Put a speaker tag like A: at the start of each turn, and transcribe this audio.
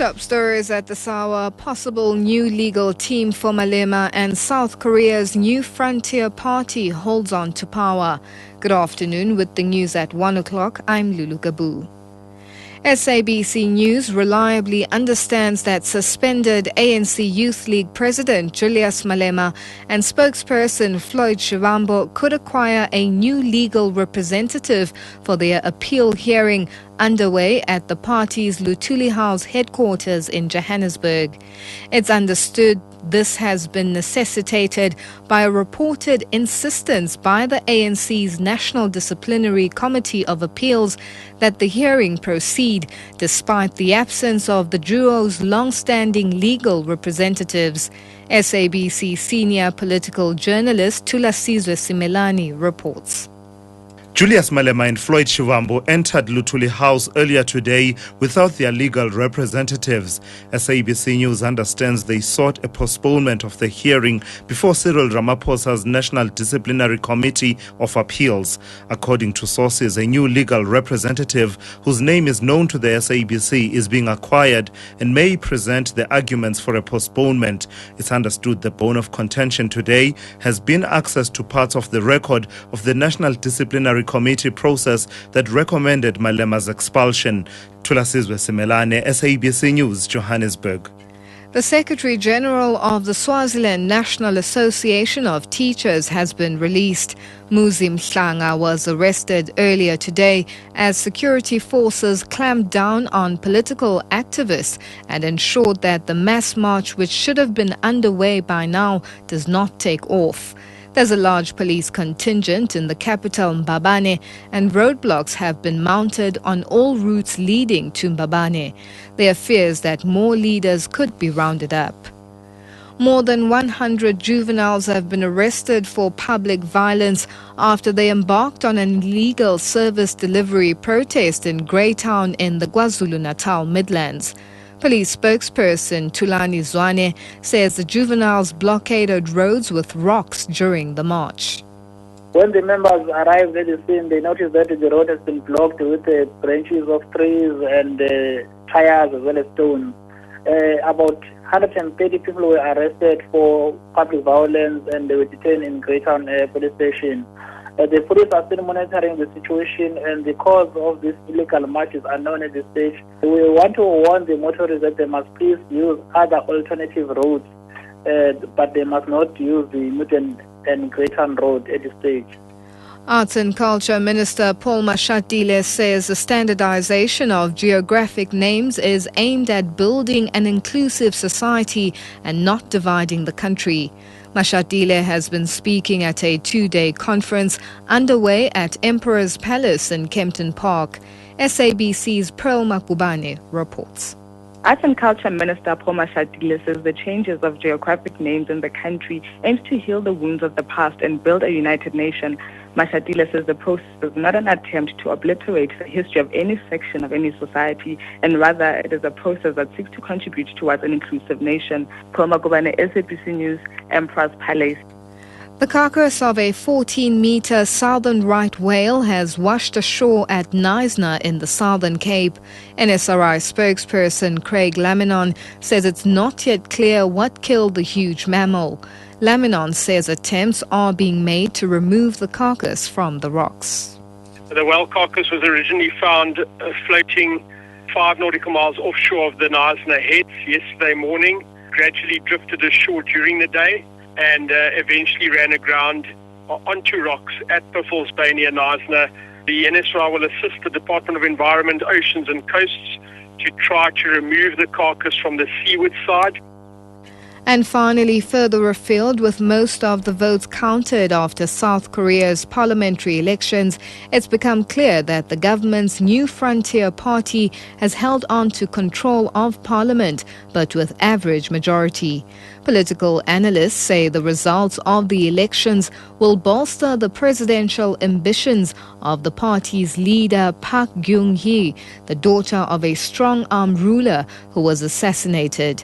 A: Top stories at this hour: possible new legal team for Malema, and South Korea's new frontier party holds on to power. Good afternoon. With the news at 1 o'clock, I'm Lulu Gabu. SABC News reliably understands that suspended ANC Youth League President Julius Malema and spokesperson Floyd Shivambu could acquire a new legal representative for their appeal hearing underway at the party's Luthuli House headquarters in Johannesburg. It's understood this has been necessitated by a reported insistence by the ANC's National Disciplinary Committee of Appeals that the hearing proceed despite the absence of the duo's long-standing legal representatives. SABC senior political journalist Thulasizwe Simelane reports.
B: Julius Malema and Floyd Shivambu entered Luthuli House earlier today without their legal representatives. SABC News understands they sought a postponement of the hearing before Cyril Ramaphosa's National Disciplinary Committee of Appeals. According to sources, a new legal representative whose name is known to the SABC is being acquired and may present the arguments for a postponement. It's understood the bone of contention today has been access to parts of the record of the National Disciplinary Committee process that recommended Malema's expulsion. Thulasizwe Simelane, SABC News, Johannesburg.
A: The Secretary General of the Swaziland National Association of Teachers has been released. Muzi Mhlanga was arrested earlier today as security forces clamped down on political activists and ensured that the mass march, which should have been underway by now, does not take off. There's a large police contingent in the capital Mbabane, and roadblocks have been mounted on all routes leading to Mbabane. There are fears that more leaders could be rounded up. More than 100 juveniles have been arrested for public violence after they embarked on an illegal service delivery protest in Greytown in the KwaZulu-Natal Midlands. Police spokesperson Thulani Zwane says the juveniles blockaded roads with rocks during the march.
C: When the members arrived at the scene, they noticed that the road has been blocked with branches of trees and tires as well as stones. About 130 people were arrested for public violence and they were detained in Greytown police station. The police are still monitoring the situation, and the cause of this illegal march is unknown at this stage. We want to warn the motorists that they must please use other alternative roads, but they must not use the Newton and Greytown Road at this stage.
A: Arts and Culture Minister Paul Mashatile says the standardization of geographic names is aimed at building an inclusive society and not dividing the country. Mashatile has been speaking at a two-day conference underway at Emperor's Palace in Kempton Park. SABC's Pearl Makubane reports.
D: Arts and Culture Minister Paul Mashatile says the changes of geographic names in the country aims to heal the wounds of the past and build a united nation. Mashatile says the process is not an attempt to obliterate the history of any section of any society, and rather it is a process that seeks to contribute towards an inclusive nation. Pearl Makubane, SABC News, Emperor's Palace.
A: The carcass of a 14-meter southern right whale has washed ashore at Knysna in the Southern Cape. NSRI spokesperson Craig Laminon says it's not yet clear what killed the huge mammal. Laminon says attempts are being made to remove the carcass from the rocks.
E: The whale carcass was originally found floating 5 nautical miles offshore of the Knysna Heads yesterday morning, gradually drifted ashore during the day, and eventually ran aground onto rocks at Piffles Bay near Knysna. The NSRI will assist the Department of Environment, Oceans and Coasts to try to remove the carcass from the seaward side.
A: And finally, further afield, with most of the votes counted after South Korea's parliamentary elections, it's become clear that the government's New Frontier Party has held on to control of parliament, but with average majority. Political analysts say the results of the elections will bolster the presidential ambitions of the party's leader Park Geun-hye, the daughter of a strong-arm ruler who was assassinated.